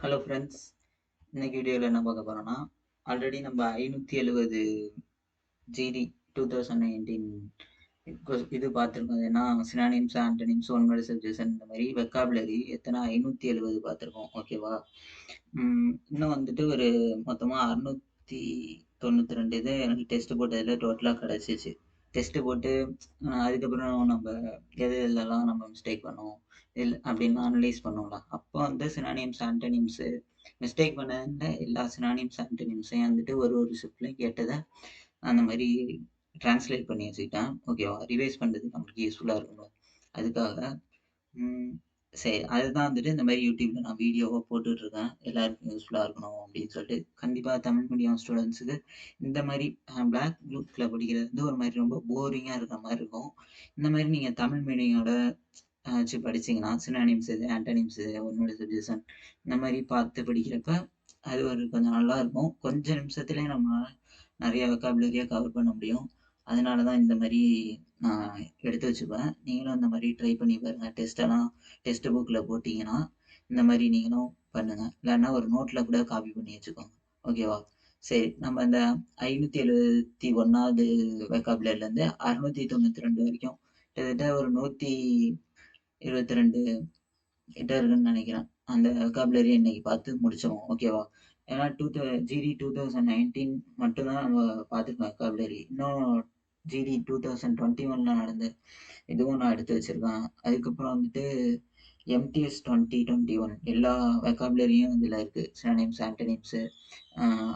Hello friends. இன்னைக்கு வீடியோவில் என்ன பார்க்க போறோம்னா, ஆல்ரெடி நம்ம 570 ஜிடி 2019 இது பார்த்துருக்கோம். அது என்ன synonyms, antonyms, one word subjection இந்த மாதிரி வெக்காபுலரி எத்தனை 570 பார்த்துருக்கோம். ஓகேவா? இன்னும் வந்துட்டு ஒரு மொத்தமாக 692 இது எனக்கு டெஸ்ட் போட்டதில் டோட்டலாக கிடச்சிச்சு. டெஸ்ட் போட்டு அதுக்கப்புறம் நம்ம எது எதுலலாம் நம்ம மிஸ்டேக் பண்ணோம் அப்படின்னு அனலைஸ் பண்ணோம்ல. அப்போ வந்து சினானிம்ஸ், ஆண்டனிம்ஸு மிஸ்டேக் பண்ண எல்லா சினானிம்ஸ், ஆண்டனிம்ஸையும் வந்துட்டு ஒரு ஒரு ஷிஃப்ட்லையும் கேட்டதை அந்த மாதிரி டிரான்ஸ்லேட் பண்ணி வச்சுக்கிட்டேன். ஓகேவா? ரிவைஸ் பண்ணுறதுக்கு நம்மளுக்கு யூஸ்ஃபுல்லாக இருக்கும்ல, அதுக்காக. சரி, அதுதான் வந்துட்டு இந்த மாதிரி யூடியூப்ல நான் வீடியோவாக போட்டுட்ருக்கேன். எல்லாருக்கும் யூஸ்ஃபுல்லாக இருக்கணும் அப்படின்னு சொல்லிட்டு. கண்டிப்பாக தமிழ் மீடியம் ஸ்டூடெண்ட்ஸுக்கு இந்த மாதிரி பிளாக் புக்கில் படிக்கிறது வந்து ஒரு மாதிரி ரொம்ப போரிங்காக இருக்கிற மாதிரி இருக்கும். இந்த மாதிரி நீங்கள் தமிழ் மீடியோட வச்சு படிச்சிங்கன்னா சினானிம்ஸ் இது, ஆண்டனிம்ஸ் இது, ஒன்னோட சப்ஜெக்ஷன் இந்த மாதிரி பார்த்து படிக்கிறப்ப அது ஒரு கொஞ்சம் நல்லா இருக்கும். கொஞ்சம் நிமிஷத்துலேயே நம்ம நிறைய வெக்காபுலரியாக கவர் பண்ண முடியும். அதனால தான் இந்த மாதிரி நான் எடுத்து வச்சுப்பேன். நீங்களும் இந்த மாதிரி ட்ரை பண்ணி பாருங்கள். டெஸ்ட் புக்கில் போட்டிங்கன்னா இந்த மாதிரி நீங்களும் பண்ணுங்கள். இல்லைன்னா ஒரு நோட்டில் கூட காப்பி பண்ணி வச்சுக்கோங்க. ஓகேவா? சரி, நம்ம இந்த 571வது வெக்காபுலரிலேருந்து 692 வரைக்கும் கிட்டத்தட்ட ஒரு 122 கிட்ட இருக்குன்னு நினைக்கிறேன். அந்த வெக்காபுலரி இன்னைக்கு பார்த்து முடிச்சிருவோம். ஓகேவா? ஏன்னா ஜிடி 2019 மட்டும்தான் நம்ம பார்த்துருக்கோம் வெக்காபுலரி. இன்னும் ஜிடி 2021 நடந்த இதுவும் நான் எடுத்து வச்சிருக்கேன். அதுக்கப்புறம் வந்துட்டு எம்டிஎஸ் 2021 எல்லா வெக்காபுலரியும் இதில் இருக்குது. சினானிம்ஸ், ஆண்டனிம்ஸு,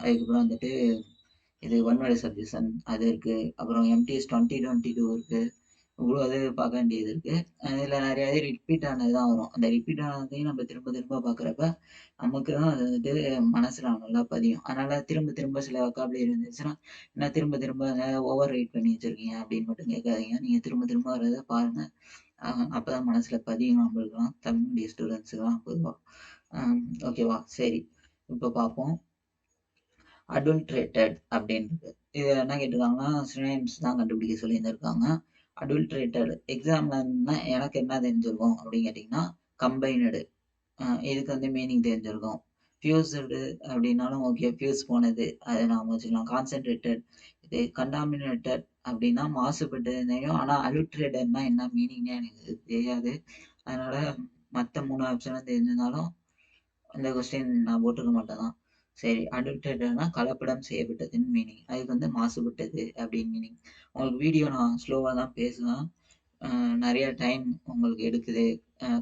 அதுக்கப்புறம் வந்துட்டு இது ஒன் வேர்ட் சப்ஜெக்ஷன் அது இருக்குது. அப்புறம் எம்டிஎஸ் 2022 இருக்குது. இவ்வளோ இது பார்க்க வேண்டியது இருக்குது. அதில் நிறைய இது ரிப்பீட் ஆனது தான் வரும். அந்த ரிப்பீட் ஆனதையும் நம்ம திரும்ப திரும்ப பார்க்குறப்ப நமக்கு தான் அது வந்துட்டு மனசில் நல்லா பதியும். அதனால் திரும்ப திரும்ப சில வெக்காபுலரி இருந்துச்சுன்னா, என்ன திரும்ப திரும்ப ஓவர் ரைட் பண்ணி வச்சுருக்கீங்க அப்படின்னு மட்டும் கேட்காதீங்க. நீங்கள் திரும்ப திரும்ப வரதை பாருங்கள். அப்போ தான் மனசில் பதியும் நம்மளுக்குலாம், தமிழ் மீடியம் ஸ்டூடெண்ட்ஸுக்கெல்லாம் பொதுவாக. ஓகேவா? சரி, இப்போ பார்ப்போம். அடல்ட்ரேட்டட் அப்படின்றது இது என்ன கேட்டிருக்காங்கன்னா, சினானிம்ஸ் தான் கண்டுபிடிக்க சொல்லியிருந்திருக்காங்க. அடல்ட்ரேட்டட் எக்ஸாம்ல எனக்கு என்ன தெரிஞ்சிருக்கும் அப்படின்னு கேட்டிங்கன்னா, கம்பைனடு இதுக்கு வந்து மீனிங் தெரிஞ்சிருக்கும். ஃபியூஸ்டு அப்படின்னாலும் ஓகே, ஃபியூஸ் போனது அதை நாம் வச்சுக்கலாம். கான்சென்ட்ரேட்டட் இது கண்டாமினேட்டட் அப்படின்னா மாசுபட்டதுனையும். ஆனால் அலுட்ரேட்டட்னா என்ன மீனிங்னே எனக்கு தெரியாது. அதனால மற்ற 3 ஆப்ஷனும் தெரிஞ்சிருந்தாலும் அந்த கொஸ்டின் நான் போட்டிருக்க மாட்டேன் தான். சரி, அடல்ட்ரேட்டட்னா கலப்படம் செய்யப்பட்டதுன்னு மீனிங். அதுக்கு வந்து மாசுபட்டது அப்படின்னு மீனிங். உங்களுக்கு வீடியோ நான் ஸ்லோவாக தான் பேசுவேன். நிறைய டைம் உங்களுக்கு எடுக்குது.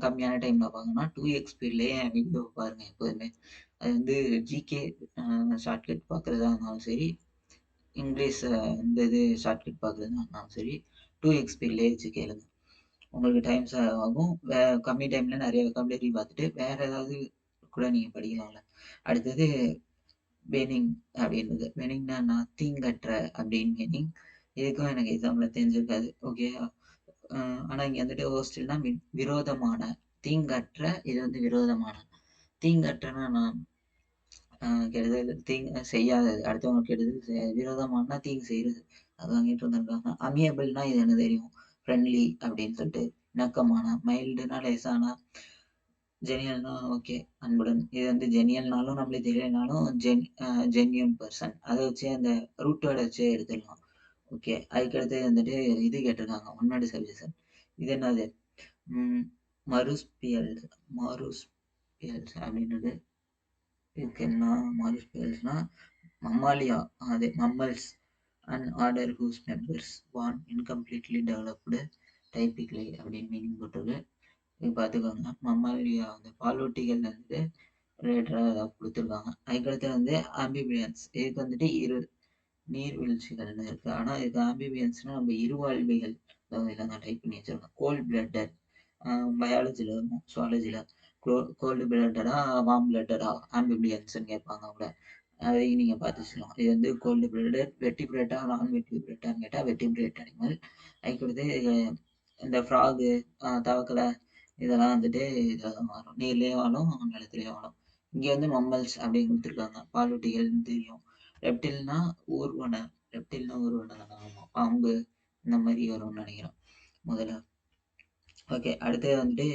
கம்மியான டைமில் பார்க்கணும்னா 2x ஸ்பீட்லேயே வீடியோ பாருங்கள் எப்போதுமே. அது வந்து ஜிகே ஷார்ட்கட் பார்க்குறதா இருந்தாலும் சரி, இங்கிலீஷ் இந்த இது ஷார்ட்கட் பார்க்குறதா இருந்தாலும் சரி, 2x ஸ்பீட்லேயே வச்சு கேளுங்க. உங்களுக்கு டைம் சேவ் ஆகும். கம்மி டைமில் நிறைய வெக்காபுலரி பார்த்துட்டு வேறு ஏதாவது கூட நீங்கள் படிக்கலாம்ல. அடுத்தது பெனிங் அப்படின்றது. பெனிங்னா தீங்கற்ற அப்படின்னு மீனிங். இதுக்கும் எனக்கு எக்ஸாம்பிள் தெரிஞ்சிருக்காது. ஓகே, ஆனால் இங்கே வந்துட்டு ஹோஸ்டில்னா விரோதமான, தீங்கற்ற இது வந்து விரோதமான. தீங்கற்றனா நான் கெடுதல் செய்யாதது, அடுத்தவங்களுக்கு கெடுதல் செய்யாது. விரோதமானா தீங்கு செய்கிறது, அதான் கேட்டு வந்திருக்காங்க. அமியபிள்னா இது என்ன தெரியும், ஃப்ரெண்ட்லி அப்படின்னு சொல்லிட்டு. இணக்கமான, மைல்டுனா லேசான, ஜெனியல்னா ஓகே அன்புடன். இது வந்து ஜெனியல்னாலும் நம்மளுக்கு தெரியலனாலும் ஜென்யூன் பர்சன், அதை வச்சு அந்த ரூட் வேர்டை வச்சு எடுத்துடலாம். ஓகே, அதுக்கடுத்து வந்துட்டு இது கேட்டிருக்காங்க, ஒன் வேர்டு சப்ஜெக்ஷன். இது என்னது, மருஸ்பியல்ஸ். மருஸ்பியல்ஸ் அப்படின்றது இதுக்கு என்ன, மருஸ்பியல்ஸ்னா மம்மாலியா, அது mammals and order whose members born incompletely developed typically அப்படின்னு மீனிங் போட்டிருக்கு. இது பார்த்துக்கோங்க. மம்மாலியா வந்து பாலூட்டிகள் வந்து ரிலேட்டடாக கொடுத்துருக்காங்க. அதுக்கடுத்து வந்து ஆம்பிபியன்ஸ். இதுக்கு வந்துட்டு நீர்வீழ்ச்சிகள்னு இருக்கு. ஆனால் இதுக்கு ஆம்பிபியன்ஸ்னா நம்ம இருவாழ்விகள், இதெல்லாம் நான் டைப் பண்ணி வச்சிருக்கேன். கோல்ட் பிளட்டட் பயாலஜியில் இருக்கும், சுவாலஜியில். கோல்டு பிளட்டடா வார்ம் பிளட்டடா ஆம்பிபியன்ஸ்ன்னு கேட்பாங்க அவங்க. அதையும் நீங்கள் பார்த்து வச்சுக்கலாம். இது வந்து கோல்டு பிளட்டட். வெட்டிபிரேட்டா நான் வெட்டிபிரேட்டான்னு கேட்டால் வெட்டிபிரேட் அனிமல். அதுக்கடுத்து இந்த ஃப்ராகு, தவக்கலை, இதெல்லாம் வந்துட்டு இதில் தான் வரும். நீர்லேயே வாழும், நிலத்துலேயே வாழும். இங்கே வந்து மம்மல்ஸ் அப்படின்னு கொடுத்துருக்காங்க, பாலூட்டிகள்னு தெரியும். ரெப்டில்னா ஊர்வன. ரெப்டில்னா ஊர்வன தானே, ஆமாம், பாம்பு இந்த மாதிரி வரும்னு நினைக்கிறேன் முதல்ல. ஓகே, அடுத்தது வந்துட்டு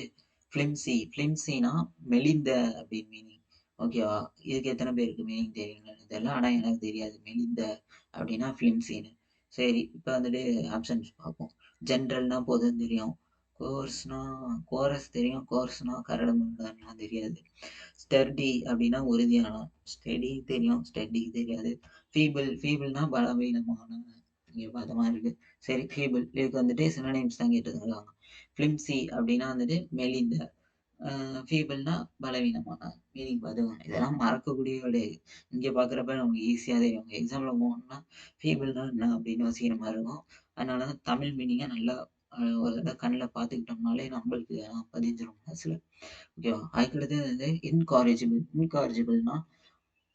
ஃப்ளிம்சி. ஃப்ளிம்சினா மெலிந்த அப்படின்னு மீனிங். ஓகேவா? இதுக்கு எத்தன பேருக்கு மீனிங் தெரியும்னு தெரியல. ஆனா எனக்கு தெரியாது. மெலிந்த அப்டின்னா ஃபிலிம்சின்னு. சரி, இப்ப வந்துட்டு ஆப்ஷன்ஸ் பார்ப்போம். ஜென்ரல்னா பொதுன்னு தெரியும். கோர்ஸ்னா கோரஸ் தெரியும். கோர்ஸ்னா கரடுமுரடான்லாம் தெரியாது. ஸ்டெர்டி அப்டின்னா உறுதியான. ஸ்டெடி தெரியும். ஸ்டெடி தெரியாது. ஃபீபிள்னா பலவீனமான. இங்க பார்த்த மாரி இருக்கு. சரி, ஃபீபிள் இதுக்கு வந்துட்டு சினோனிம்ஸ் தான் கேட்டுருக்காங்க. ஃபிலிம்சி அப்டின்னா வந்துட்டு மெலிந்த. ஃபீபிள்னா பலவீனமான. மீனிங் பார்த்துக்கோங்க. இதெல்லாம் மறக்கக்கூடிய கிடையாது. இங்க பார்க்குறப்ப நமக்கு ஈஸியா தெரியும். எக்ஸாம்ல போனோம்னா ஃபீபிள்னா என்ன அப்படின்னு யோசிக்கிற மாரி இருக்கும். அதனால தான் தமிழ் மீனிங்க நல்லா ஒரு தடவ கண்ல பார்த்துக்கிட்டோம்னாலே நம்மளுக்கு பதிஞ்சிரும் மனசுல. ஓகேவா? அதுக்கடுத்தது வந்து இன்காரிஜிபிள். இன்காரிஜிபிள்னா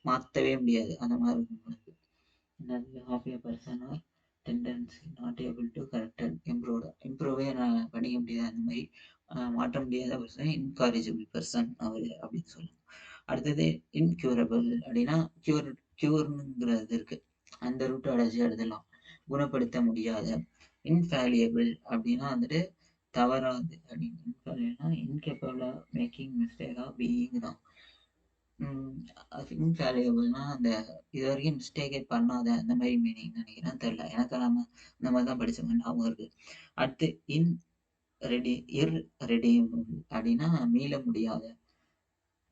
மாத்தவே முடியாது. அந்த மாரி இருக்கும் உங்களுக்கு. என்னது of a person or tendency not able to correct and improve பண்ணிக்க முடியாது. அந்த மாரி மாற்ற முடியாத பர்சன் இன்காரிஜிபிள் பெர்சன் அவரு அப்படின்னு சொல்லலாம். அடுத்தது இன்க்யூரபிள் அப்படின்னா கியூர்ங்கிறது இருக்கு. அந்த ரூட் அடைச்சு எழுதலாம். குணப்படுத்த முடியாத. இன்ஃபேலியபிள் அப்படின்னா வந்துட்டு தவறாது அப்படின்னு. இன்ஃபேலியபிள்னா incapable of making mistake of being தான். இன்ஃபேலியபிள்னா அந்த இது வரைக்கும் மிஸ்டேக்கே பண்ணாத அந்த மாதிரி மீனிங் நினைக்கிறேன். தெரியல. எனக்கு இந்த மாதிரி தான் படிச்ச மாதிரி ஞாபகம் இருக்கு. அடுத்து இர்ரெடீமபிள் அப்படின்னா மீள முடியாத.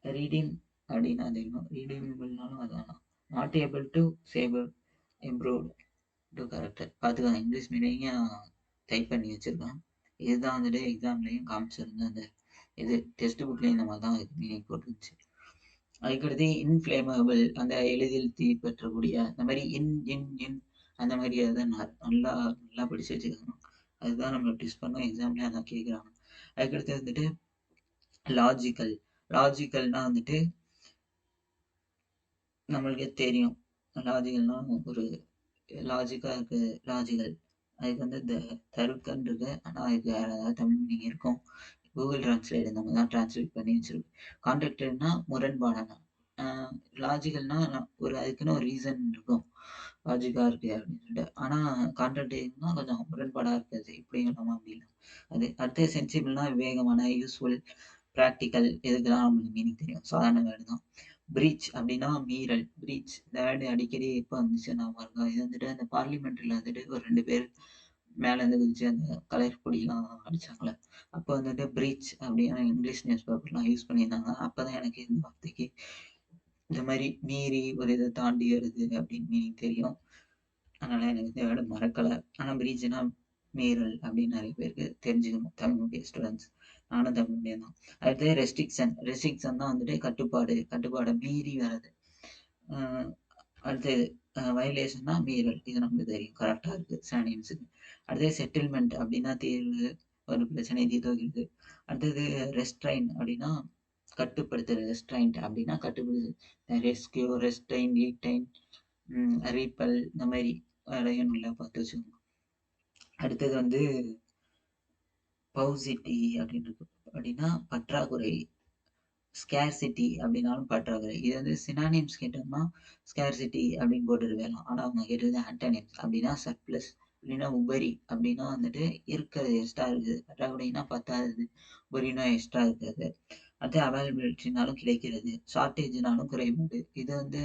ரீடீம் அப்படின்னா தெரியும். ரீடீமபிள்னாலும் அதான். Not able to save improved to character. பார்த்துக்கலாம், இங்கிலீஷ் மீனிங்கும் டைப் பண்ணி வச்சிருக்கேன். இதுதான் வந்துட்டு எக்ஸாம்லையும் காமிச்சிருந்தேன். அந்த இது டெக்ஸ்ட் புக்லேயும் இந்த மாதிரி தான் மீனிங் போட்டுருந்துச்சு. அதுக்கடுத்து இன்ஃப்ளேமபிள் அந்த எளிதில் தீப்பற்றக்கூடிய அந்த மாதிரி இன் அந்த மாதிரி அதை நல்லா நல்லா படிச்சு வச்சுக்கணும். அதுதான் நம்ம டெஸ்ட் பண்ணோம். எக்ஸாம்ல அதான் கேட்குறாங்க. அதுக்கடுத்து வந்துட்டு லாஜிக்கல். லாஜிக்கல்னா வந்துட்டு நம்மளுக்கே தெரியும். லாஜிக்கல்னா ஒரு லாஜிக்கா இருக்கு. லாஜிக்கல் அதுக்கு வந்து தருக்கன் இருக்கு. ஆனா அதுக்கு வேற ஏதாவது தமிழ் மீனிங் இருக்கும். கூகுள் டிரான்ஸ்லேட் இந்த மாதிரி தான் டிரான்ஸ்லேட் பண்ணி வச்சிருக்கு. கான்ட்ராக்டட்னா முரண்பாடான. லாஜிக்கல்னா அதுக்குன்னு ஒரு ரீசன் இருக்கும். லாஜிக்கா இருக்கு அப்படின்னு சொல்லிட்டு. ஆனா கான்ட்ராக்டிங்னா கொஞ்சம் முரண்பாடா இருக்காது. இப்படியும் நம்ம அப்படின்னா அது. அடுத்து சென்சிபிள்னா விவேகமான, யூஸ்ஃபுல், பிராக்டிக்கல் இதுக்கெல்லாம் நம்மளுக்கு மீனிங் தெரியும். சாதாரண வேர்டு தான். பிரீச் அப்படின்னா மீறல். பிரீச் இந்த வேர்டு அடிக்கடி எப்போ வந்துச்சு ஞாபகம் இருக்கா? இது வந்துட்டு அந்த பார்லிமெண்ட்ல வந்துட்டு ஒரு 2 பேர் மேல இருந்து குதிச்சு அந்த கலர் பொடிலாம் அடிச்சாங்கல்ல. அப்போ வந்துட்டு பிரீச் அப்படின்னு இங்கிலீஷ் நியூஸ் பேப்பர்லாம் யூஸ் பண்ணியிருந்தாங்க. அப்பதான் எனக்கு இந்த வார்த்தைக்கு இந்த மாதிரி மீறி ஒரு இதை தாண்டி வருது அப்படின்னு மீனிங் தெரியும். அதனால எனக்கு இந்த வேர்டு மறக்கல. ஆனா பிரீச்னா மீறல் அப்படின்னு நிறைய பேருக்கு தெரிஞ்சுக்கணும். Tamil medium students. நானும் தமிழ் மீடியம் தான். அடுத்தது ரெஸ்ட்ரிக்ஷன். ரெஸ்ட்ரிக்ஷன் தான் வந்துட்டு கட்டுப்பாடை மீறி வர்றது. அஹ் அடுத்தது வயலேஷன்னா மீறல். இது நமக்கு தெரியும். கரெக்டா இருக்கு சினோனிம்ஸுக்கு. அடுத்தது செட்டில்மெண்ட் அப்படின்னா தீர்வு, ஒரு பிரச்சனையை தீர்த்து வைக்கிறது. அடுத்தது ரெஸ்ட்ரைன் அப்படின்னா கட்டுப்படுத்துறது. ரெஸ்ட்ரைன்ட் அப்படின்னா கட்டுப்படுத்து. ரெஸ்கியூ, ரெஸ்ட்ரைன், ரீடைன், ரீப்பல் இந்த மாதிரி வேலையும் நல்லா பார்த்து வச்சுக்கோங்க. அடுத்தது வந்து பவுசிட்டி அப்படின்னு இருக்கு. அப்படின்னா பற்றாக்குறை. ஸ்கேர்சிட்டி அப்படின்னாலும் பற்றாக்குறை. இது வந்து சினானிம்ஸ் கேட்டோம்னா ஸ்கேர்சிட்டி அப்படின்னு போட்டுட்டு போயிடலாம். ஆனா அவங்க கேட்டது ஆன்டனிம்ஸ். அப்படின்னா சர்ப்ளஸ் அப்படின்னா உபரி. அப்படின்னா வந்துட்டு இருக்கிறது எக்ஸ்ட்ரா இருக்குது. பற்றாக்குறைனா பத்தாதது. உபரினா எக்ஸ்ட்ரா இருக்கிறது. அடுத்து அவைலபிலிட்டினாலும் கிடைக்கிறது. ஷார்ட்டேஜ்னாலும் குறைபாடு. இது வந்து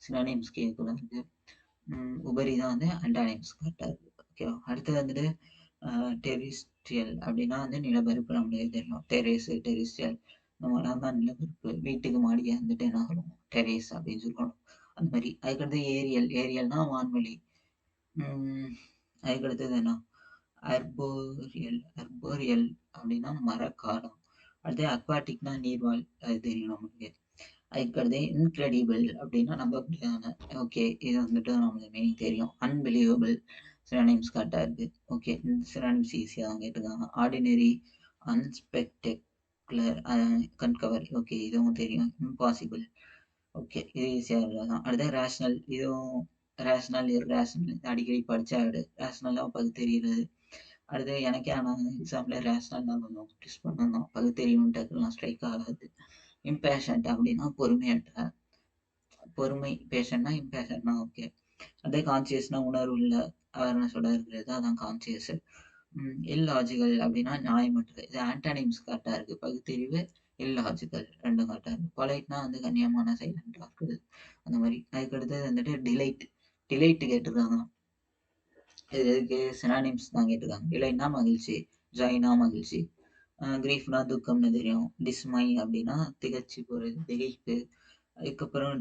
சினானிம்ஸ் கேட்கக்கூடாது. உபரி தான் வந்து ஆன்டானிம்ஸ் கரெக்டா இருக்கு. ஓகேவா? அடுத்து வந்துட்டு டெரிஸ்ட்ரியல் அப்படின்னா வந்து நிலப்பரப்பு. நம்மளுக்கு தெரியும். டெரிஸ்ட்ரியல் நம்மளாம் தான் நிலப்பரப்பு. வீட்டுக்கு மாடியை வந்துட்டு என்ன சொல்லுவோம்? டெரேஸ் அப்படின்னு சொல்லணும். அந்த மாதிரி. அதுக்கடுத்து ஏரியல்னா வான்வெளி. அதுக்கடுத்தது என்ன? அர்போரியல் அப்படின்னா மரக்காலம். அடுத்து அக்வாட்டிக்னா நீர்வாழ். அது தெரியும் நமக்கு. அதுக்கடுத்து இன்கிரெடிபிள் அப்படின்னா நம்ப முடியாத. ஓகே, இது வந்துட்டு நம்மளுக்கு மீனிங் தெரியும். அன்பிலீவபிள் சினோனிம்ஸ் கரெக்டா இருக்கு. ஓகே, சினோனிம்ஸ் ஈஸியாக தான் கேட்டிருக்காங்க. ஆர்டினரி, அன்ஸ்பெக்டகுலர், கன்கவர். ஓகே, இதுவும் தெரியும். இம்பாசிபிள். ஓகே, இது ஈஸியாக இருக்காதான். அடுத்து ரேஷனல். இதுவும் ரேஷனல், இர்ரேஷனல் அடிக்கடி படிச்சா ரேஷனலாக பகுத்தறிகிறது. அடுத்து எனக்கே ஆனால் எக்ஸாம்ல ரேஷனல் தான் கொஞ்சம் டெஸ்ட் பண்ணணும். பகுத்தறிவுன்னு டக்குலாம் ஸ்ட்ரைக் ஆகாது. இம்பேஷண்ட் அப்படின்னா பொறுமையற்ற. பொறுமை. பேஷன்னா இம்பேஷன்னா ஓகே. அதே கான்சியஸ்னா உணர்வு இல்ல, அவேர்னஸோட இருக்கிறது அதான் கான்சியஸ். இல்லாஜிக்கல் அப்படின்னா நியாயமற்றது. இது ஆன்டானிம்ஸ் கரெக்டா இருக்கு. பகுத்தறிவு, இல்லாஜிக்கல் 2ம் கரெக்ட்டா இருக்கு. பொலைட்னா வந்து கண்ணியமான, சைலன்ட்டா இருக்குது. அந்த மாரி. அதுக்கு அடுத்தது வந்துட்டு டிலைட். டிலைட் கேட்டிருக்காங்க. இது எதுக்கு? சினானிம்ஸ் தான் கேட்டிருக்காங்க. டிலைட்னா மகிழ்ச்சி. ஜாய்னா மகிழ்ச்சி. கிரீஃப்னா துக்கம்னு தெரியும். டிஸ்மை அப்டின்னா திகைச்சு போறது, திகைப்பு. அதுக்கப்புறம்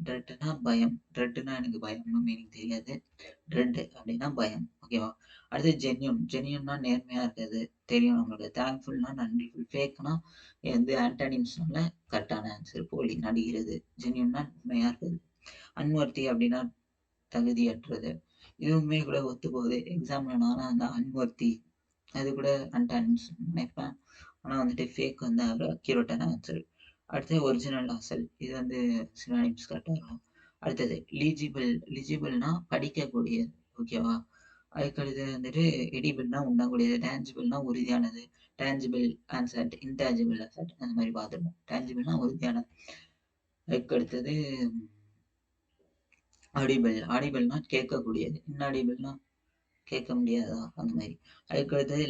ட்ரெட்னா பயம். ட்ரெட்னா எனக்கு பயம்னு மீனிங் தெரியாது. ட்ரெட் அப்டின்னா பயம். ஓகேவா? அடுத்து ஜென்யூன்னா நேர்மையா இருக்கிறது. தெரியும் நம்மளுக்கு. தேங்க்ஃபுல்னா நன்றிஃபுல். ஃபேக்னா இது வந்து ஆன்டோனிம்ஸ்னால கரெக்ட்டான ஆன்சர். போலி, நடிக்கிறது. ஜென்யூன்னா உண்மையா இருக்கிறது. அன்வொர்த்தி அப்டின்னா தகுதியற்றது. இதுவுமே கூட ஒத்து போகுது. எக்ஸாம்ல நான்லாம் அந்த அன்வொர்த்தி அது கூட அன்டானிம்ஸ் நினைப்பேன். ஆனா வந்துட்டு ஃபேக் வந்து அக்யூரேட்டான ஆன்சர். அடுத்தது ஒரிஜினல் அசல். இது வந்து சினானிம்ஸ் கரெக்ட்டா இருக்கும். அடுத்தது லீஜிபிள்னா படிக்கக்கூடியது. ஓகேவா? அதுக்கு அடுத்தது வந்துட்டு எடிபிள்னா உண்ணக்கூடியது. டேஞ்சிபிள்னா உறுதியானது. டேஞ்சிபிள் அசெட், இன்டாஞ்சிபிள் அசெட் அந்த மாரி பார்த்துருப்போம். டேஞ்சிபிள்னா உறுதியானது. அதுக்கு அடுத்தது ஆடிபிள்னா கேட்கக்கூடியது. இன்னாடிபிள்னா கேட்க முடியாதா? அந்த மாரி. அதுக்கு அடுத்தது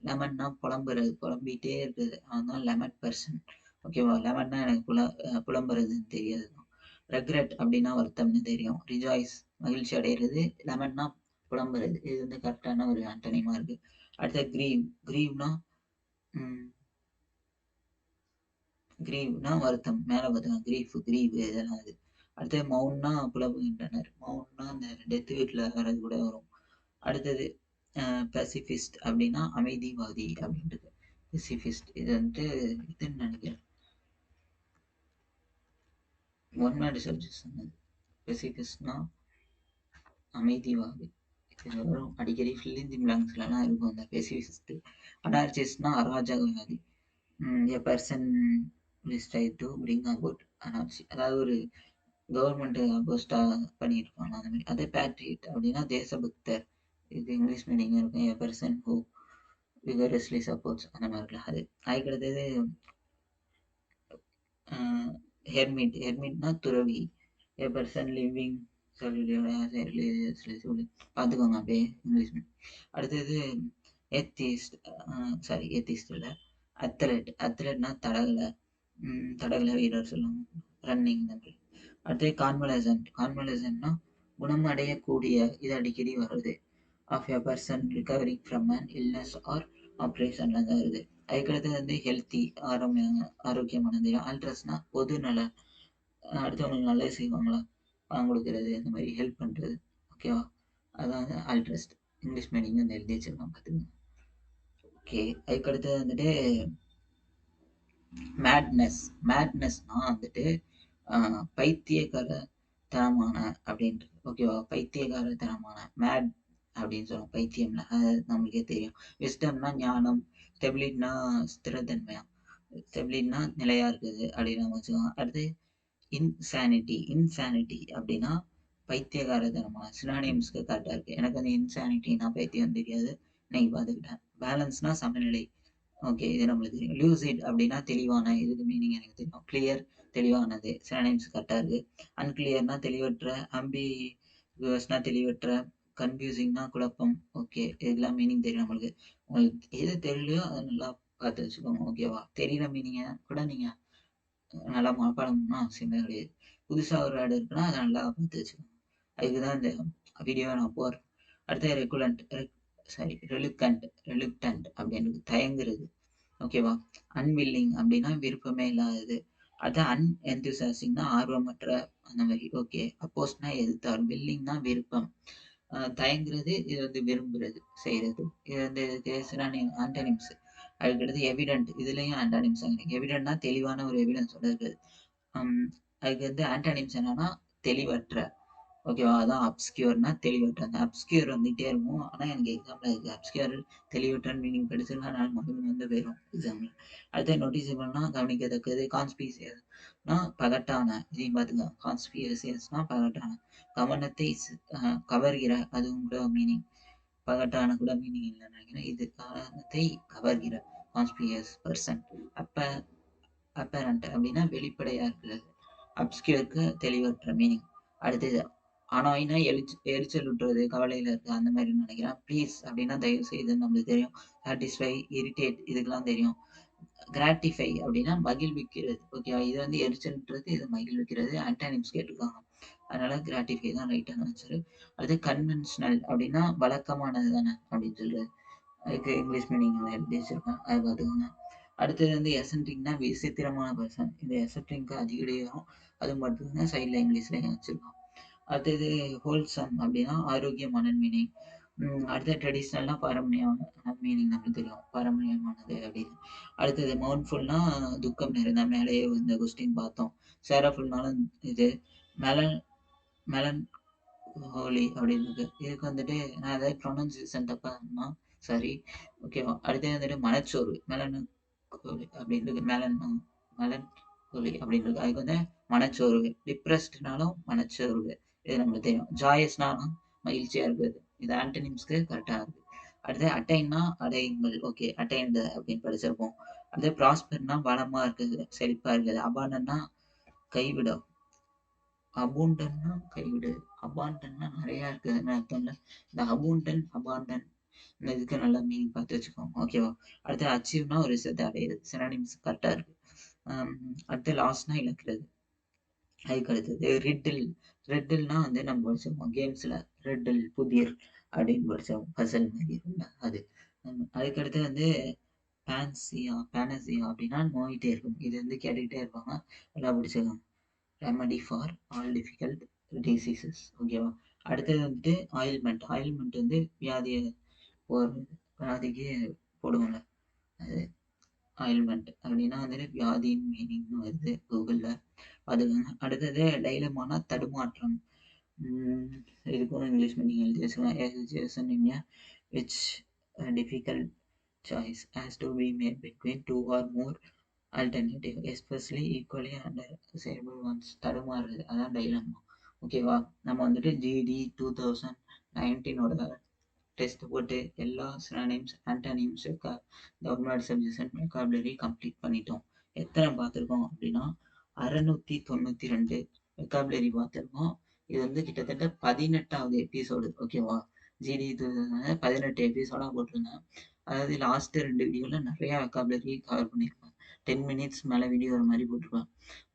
லெமன்னா புலம்புறது, புலம்பிட்டே இருக்குது. அவன் தான் லெமன் பெர்சன். ஓகேவா? லெமன்னா எனக்கு புலம்புறதுன்னு தெரியாது. ரெக்ரெட் அப்டின்னா வருத்தம்னு தெரியும். ரிஜாய்ஸ் மகிழ்ச்சி அடையறது. லெமன்னா புலம்புறது. இது வந்து கரெக்ட்டான ஒரு ஆன்டோனிமா இருக்கு. அடுத்தது கிரீவ்னா ம் கிரீவ்னா வருத்தம். மேல பாத்துக்கோங்க. கிரீவ் இதெல்லாம் இது. அடுத்தது மவுன்னா புலம்புகின்றனர். மவுன்னா அந்த டெத் வீட்ல வர்றது கூட வரும். அடுத்தது பெசிஃபிஸ்ட் அப்டின்னா அமைதிவாதி அப்டின்றது. பெசிஃபிஸ்ட் இது வந்துட்டு இதுன்னு நெனைக்கிறேன். ஒன் வேர்ட் சப்ஜெக்ட்ஸ் சொன்னது. பெசிஃபிஸ்ட்னா அமைதிவாதி. இது வரும் அடிக்கடி ஃபில் இன் தி பிளாங்க்ஸ்லலாம் இருக்கும் அந்த பெசிஃபிஸ்ட். அனார்சிஸ்ட்னா அராஜகவாதி. A person is try to bring about anarchy. அதாவது ஒரு கவர்மெண்ட் அப்போஸ்ட்டா பண்ணியிருப்பாங்க அந்த மாரி. அதே பேட்ரியட் அப்டின்னா தேசபக்தர். இது இங்கிலீஷ் மீனிங் இருக்கும். எ பெர்சன் ஹூ விகரஸ்லி சப்போர்ட்ஸ் அந்த மாதிரி இருக்கலாம் அது. அதுக்கடுத்தது ஹெர்மிட்னா துறவி. எ பர்சன் லிவிங் பார்த்துக்கோங்க அப்படியே இங்கிலீஷ். அடுத்தது ஏத்திஸ்ட். ஏத்திஸ்ட் இல்லை, அத்லெட்னா தடகள வீரர் சொல்லுவாங்க. ரன்னிங் இந்த மாதிரி. அடுத்தது கான்வலசன்ட்னா குணம் அடையக்கூடிய. இது அடிக்கடி வருது. Of a person recovering from an illness or ஆப்ரேஷன்ல தான் வருது. அதுக்கடுத்து வந்து ஹெல்த்தி ஆரோக்கியமானது. ஆல்ட்ரஸ்னா பொது நலன். அடுத்தவங்களுக்கு நல்லது செய்வாங்களா, பணம் கொடுக்கறது, இந்த மாதிரி ஹெல்ப் பண்றது. ஓகேவா? அதான் வந்து ஆல்ட்ரஸ்ட். இங்கிலீஷ் மீனிங் வந்து எழுதி வச்சிருக்காங்க பார்த்துக்கோங்க. ஓகே. அதுக்கடுத்து வந்துட்டு மேட்னஸ்னா வந்துட்டு பைத்தியக்காரத்தனமான அப்படின்றது. ஓகேவா? பைத்தியக்காரத்தனமான மேட் அப்படின்னு சொல்லுவோம். பைத்தியம்ல அது நம்மளுக்கே தெரியும். விஸ்டம்னா ஞானம். ஸ்டெபிலிட்டினா ஸ்திரத்தன்மையா. ஸ்டெபிலிட்டினா நிலையா இருக்குது அப்படின்னு நம்ம வச்சுக்கோங்க. அடுத்து இன்சானிட்டி அப்படின்னா பைத்தியகாரத்தனமான. சினானிம்ஸ்க்கு கரெக்டா இருக்கு. எனக்கு வந்து இன்சானிட்டினா பைத்தியம் தெரியாது, இன்னைக்கு பார்த்துக்கிட்டேன். பேலன்ஸ்னா சமநிலை. ஓகே, இது நம்மளுக்கு தெரியும். லூசிட் அப்படின்னா தெளிவான. இதுக்கு மீனிங் எனக்கு தெரியும். கிளியர் தெளிவானது. சினானிம்ஸ் கரெக்டா இருக்கு. அன்கிளியர்னா தெளிவற்ற. அம்பிகுவஸ்னா தெளிவற்ற. கன்ஃபியூசிங்னா குழப்பம். ஓகே, இதெல்லாம் மீனிங் தெரியும் நம்மளுக்கு. உங்களுக்கு எது தெரியலையோ அதை நல்லா பார்த்து வச்சுக்கோங்க. ஓகேவா? தெரியல மீனிங்க கூட நீங்க நல்லா மனப்பாடம் பண்ணணும்னு அவசியமே கிடையாது. புதுசா ஒரு வேர்டு இருக்குன்னா அதை நல்லா பார்த்து வச்சுக்கோங்க. அதுக்கு தான் இந்த வீடியோவை நான் போடுறேன். அடுத்து ரெலுக்டன்ட் அப்படின்னு தயங்குறது. ஓகேவா? அன்வில்லிங் அப்படின்னா விருப்பமே இல்லாதது. அதான் அன்எந்தூசியாஸ்டிக்னா ஆர்வமற்ற அந்த மாதிரி. ஓகே. அப்போஸ்ட்னா எதிர்த்தார். வில்லிங்னா விருப்பம். தயங்குறது இது வந்து விரும்புறது, செய்யறது. இது வந்து ஆன்டனிம்ஸ். அதுக்கடுத்து எவிடென்ட். இதுலயும் ஆன்டானிம்ஸ். எவிடென்ட்னா தெளிவான ஒரு எவிடன்ஸோட இருக்குது. அதுக்கு வந்து ஆன்டானிம்ஸ் என்னன்னா தெளிவற்ற. ஓகேவா? அதான் அப்ஸ்கியூர்னா தெளிவற்ற. அந்த அப்ஸ்கியூர் வந்துட்டே இருக்கும். ஆனா எனக்கு எக்ஸாம்ல இருக்கு அப்ஸ்கியூர் தெளிவற்ற மீனிங் படிச்சிருந்தா நான் மறந்து வந்து போயிடும் எக்ஸாம்ல. அடுத்து நோட்டீஸபிள்னா கவனிக்கத்தக்கது. கான்ஸ்பீசியஸ்னா பகட்டான. இதையும் பார்த்துக்க. கான்ஸ்பியசியஸ்னா பகட்டான. கவனத்தை கவர்கிற. அதுவும் கூட மீனிங். பகட்டான கூட மீனிங் இல்லைன்னு நினைக்கிறேன். இது கவனத்தை கவர்கிற. கான்ஸ்பியஸ் பர்சன். அப்ப அப்பரண்ட் அப்படின்னா வெளிப்படையா இருக்கிறது. அப்ஸ்கியூருக்கு தெளிவற்ற மீனிங். அடுத்தது அனாய்னா எரிச்சல் விட்டுறது, கவலையில இருக்கு அந்த மாதிரி நினைக்கிறேன். ப்ளீஸ் அப்படின்னா தயவு செய்து நம்மளுக்கு தெரியும். சாட்டிஸ்ஃபை, இரிட்டேட் இதுக்கெல்லாம் தெரியும். கிராட்டிஃபை அப்படின்னா மகிழ்விக்கிறது. ஓகேவா? இது வந்து எரிச்சல்ன்றது, இது மகிழ்விக்கிறது. ஆன்டானிம்ஸ் கேட்டிருக்காங்க. அதனால கிராட்டிஃபை தான் ரைட்டான ஆன்சரு. அடுத்து கன்வென்ஷனல் அப்படின்னா வழக்கமானது தானே அப்படின்னு சொல்றது. அதுக்கு இங்கிலீஷ் மீனிங் எழுதி வச்சிருக்கேன். அதை பார்த்துக்கோங்க. அடுத்தது வந்து எசன்ட்ரிக்னா விசித்திரமான பர்சன். இந்த எசன்ட்ரிக்கு அடிக்கடி வரும். அது மட்டும்தான் சைடில் இங்கிலீஷ்ல வச்சிருக்கோம். அடுத்தது ஹோல்சம் அப்படின்னா ஆரோக்கியமான மீனிங். அடுத்தது ட்ரெடிஷ்னல்னா பாரம்பரியமான மீனிங் நமக்கு தெரியும். பாரம்பரியமானது அப்படின்னு. அடுத்தது மவுண்ட்ஃபுல்னா துக்கம் நிறைந்த, மேலேயே இந்த கொஸ்டின் பார்த்தோம். சேரஃபுல்னாலும் இது மெலன் மெலன் ஹோலி அப்படின்னு இருக்கு. இதுக்கு வந்துட்டு நான் ஏதாவது ப்ரொனன்சியேஷன் தப்பானா சாரி. ஓகேவா? அடுத்தது வந்துட்டு மனச்சோர்வு மெலன் ஹோலி அப்படின்றது மெலன் ஹோலி அப்படின்றது. அதுக்கு வந்து மனச்சோர்வு. டிப்ரெஸ்ட்னாலும் மனச்சோர்வு. இது நம்மளுக்கு தெரியும். ஜாயஸ்னாலும் மகிழ்ச்சியா இருக்குது. இது ஆன்டனிம்ஸ்க்கு கரெக்டா இருக்கு. அடுத்து அட்டைன்னா அடையுங்கள். ஓகே, அட்டைன்டு அப்படின்னு படிச்சிருப்போம். அடுத்து ப்ராஸ்பர்னா வளமா இருக்குது, செழிப்பா இருக்குது. அபாண்டன்னா கைவிடும். அபூண்டன்னா கைவிடு. அபாண்டன்னா நிறைய இருக்குதுன்னு அர்த்தம் இல்ல. இந்த அபாண்டன் இந்த இதுக்கு நல்லா மீனிங் பார்த்து வச்சுக்கோங்க. ஓகேவா? அடுத்து அச்சீவ்னா ஒரு விஷயத்தை அடையுது. சினானிம்ஸ் கரெக்டா இருக்கு. அடுத்து லாஸ்ட்னா இழக்கிறது. அதுக்கு அடுத்தது ரெட்டில்னா வந்து நம்ம படிச்சிருப்போம் கேம்ஸ்ல. ரெட்டில் புதிர் அப்படின்னு படிச்சோம். பசல் மாதிரி இருக்கும்ல அது. அதுக்கடுத்து வந்து பேனசியா அப்படின்னா நோயிட்டே இருக்கும். இது வந்து கேட்டுக்கிட்டே இருப்பாங்க. நல்லா படிச்சிருக்காங்க. Remedy for all difficult diseases. ஓகேவா? அடுத்தது வந்துட்டு ஆயில்மெண்ட் வந்து ஒரு வியாதிக்கு போடுவாங்க. அது ஆயில்மெண்ட் அப்படின்னா வந்துட்டு வியாதியின் மீனிங்னு வருது கூகுளில். அது அடுத்தது டைலமானா தடுமாற்றம். இதுக்கும் இங்கிலீஷ் மீனிங் எழுதி வச்சுக்கோங்க. Which difficult choice has to be made between two or more alternative especially equally undesirable ones. தடுமாறுது, அதான் டைலமா. ஓகேவா? நம்ம வந்துட்டு ஜிடி 2019 டெஸ்ட் போட்டு எல்லா சினானிம்ஸ் ஆன்டானிம்ஸ் இந்த வேர்ட் சப்ஜெக்ஷன் வெக்காபுலரி கம்ப்ளீட் பண்ணிட்டோம். எத்தனை பார்த்துருக்கோம் அப்படின்னா 692 வெக்காபுலரி பார்த்துருக்கோம். இது வந்து கிட்டத்தட்ட 18வது எபிசோடு. ஓகேவா? ஜிடி 18 எபிசோடா போட்டிருந்தேன். அதாவது லாஸ்ட் 2 வீடியோல நிறைய வெக்காபுலரி கவர் பண்ணியிருப்பேன். 10 மினிட்ஸ் மேலே வீடியோ ஒரு மாதிரி போட்டிருப்பேன்.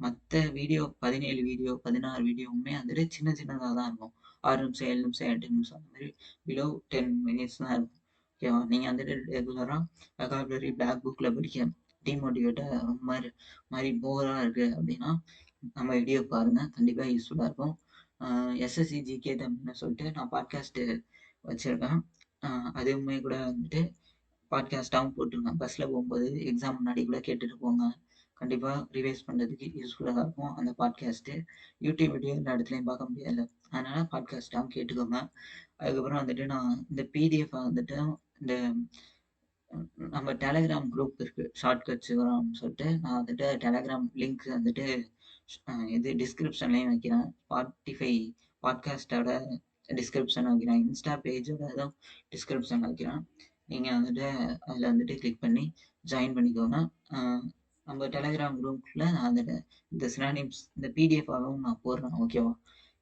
மற்ற வீடியோ 17 வீடியோ 16 வீடியோவுமே வந்துட்டு சின்ன சின்னதாக தான் இருக்கும். 6 நிமிஷம் 7 நிமிஷம் 8 நிமிஷம் அந்த மாதிரி பிலோ 10 மினிட்ஸ் தான் இருக்கும். ஓகேவா? நீங்கள் வந்துட்டு ரெகுலராக வெக்காபுலரி பிளாக் புக்கில் படிக்க டிமோட்டிவேட்டாக மாதிரி போராக இருக்குது அப்படின்னா நம்ம வீடியோ பாருங்கள். கண்டிப்பாக யூஸ்ஃபுல்லாக இருக்கும். எஸ்எஸ்சி ஜிகே தமிழ்னு சொல்லிட்டு நான் பாட்காஸ்ட்டு வச்சுருக்கேன். அதுவுமே கூட வந்துட்டு பாட்காஸ்ட்டாகவும் போட்டிருக்கேன். பஸ்ஸில் போகும்போது எக்ஸாம் முன்னாடி கூட கேட்டுட்டு போங்க. கண்டிப்பாக ரிவைஸ் பண்ணுறதுக்கு யூஸ்ஃபுல்லாக இருக்கும் அந்த பாட்காஸ்ட்டு. யூடியூப் வீடியோ எல்லா இடத்துலையும் பார்க்க முடியாது. அதனால் பாட்காஸ்ட்டாகவும் கேட்டுக்கோங்க. அதுக்கப்புறம் வந்துட்டு நான் இந்த பிடிஎஃப் வந்துட்டு இந்த நம்ம டெலகிராம் குரூப் இருக்குது, ஷார்ட்கட்ஸ் வரும்னு சொல்லிட்டு நான் வந்துட்டு டெலகிராம் லிங்க் வந்துட்டு இது டிஸ்கிரிப்ஷன்லேயும் வைக்கிறேன். ஸ்பாட்டிஃபை பாட்காஸ்ட்டோட டிஸ்கிரிப்ஷன் வைக்கிறேன். இன்ஸ்டா பேஜோட தான் டிஸ்கிரிப்ஷன் வைக்கிறேன். நீங்கள் வந்துட்டு அதில் வந்துட்டு கிளிக் பண்ணி ஜாயின் பண்ணிக்கோங்க. நம்ம டெலகிராம் குரூப்பில் நான் வந்துட்டு இந்த சினானிம்ஸ் இந்த பிடிஎஃபாகவும் நான் போடுறேன். ஓகேவா?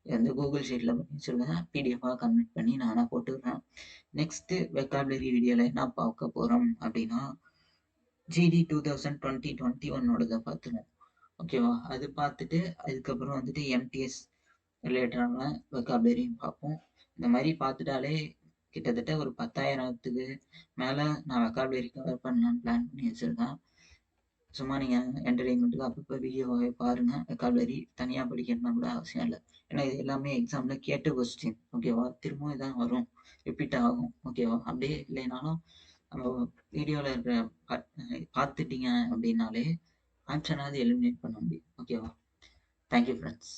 வந்து கூகுள் ஷீட்டில் பண்ணி வச்சுருக்கேன். பிடிஎஃபாக கன்வெர்ட் பண்ணி நானாக போட்டுக்கிறேன். நெக்ஸ்ட்டு வெக்காபுலரி வீடியோவில் என்ன பார்க்க போகிறோம் அப்படின்னா ஜிடி 2021 பார்த்துருவோம். ஓகேவா? அது பார்த்துட்டு அதுக்கப்புறம் வந்துட்டு எம்டிஎஸ் ரிலேட்டடான வெக்காபுலரியும் பார்ப்போம். இந்த மாதிரி பார்த்துட்டாலே கிட்டத்தட்ட ஒரு 10,000த்துக்கு மேலே நான் வெக்காபுலரி கவர் பண்ணலான்னு பிளான் பண்ணி வச்சுருக்கேன். சும்மா நீங்கள் என்டர்டெயின்மெண்ட்டுக்கு அப்பப்போ வீடியோவாகவே பாருங்கள். வெக்காபுலரி தனியாக படிக்கணும்னா கூட அவசியம் இல்லை. ஏன்னா இது எல்லாமே எக்ஸாமில் கேட்ட கொஸ்டின். ஓகேவா? திரும்பவும் இதான் வரும், ரிப்பீட் ஆகும். ஓகேவா? அப்படியே இல்லைனாலும் நம்ம வீடியோவில் இருக்கிற பார்த்துட்டீங்க அப்படின்னாலே ஆப்ஷனாவது எலிமினேட் பண்ண முடியும். ஓகேவா? Thank you friends.